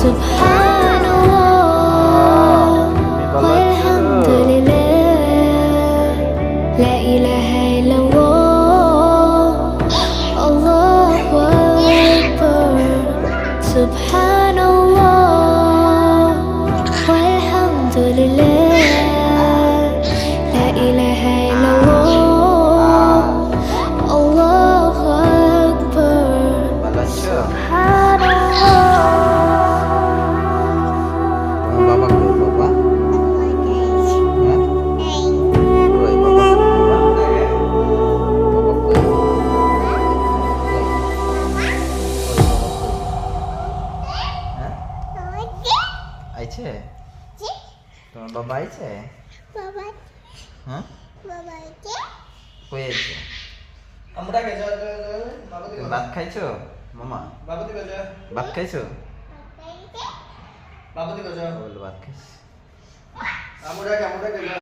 Subhanallah walhamdulillah, la ilaha illallah, Allahu akbar. Subhanallah walhamdulillah, la ilaha illallah, Allahu akbar. Bapak ke bapak? Hah? Oi, bapak ke bapak? Bapak ke? Hah? আইছে? তোমার বাবা আইছে? হ্যাঁ? কই আইছে? ভাত খাইছো মামা? ভাত খাইছো? বল ভাত খাইছো।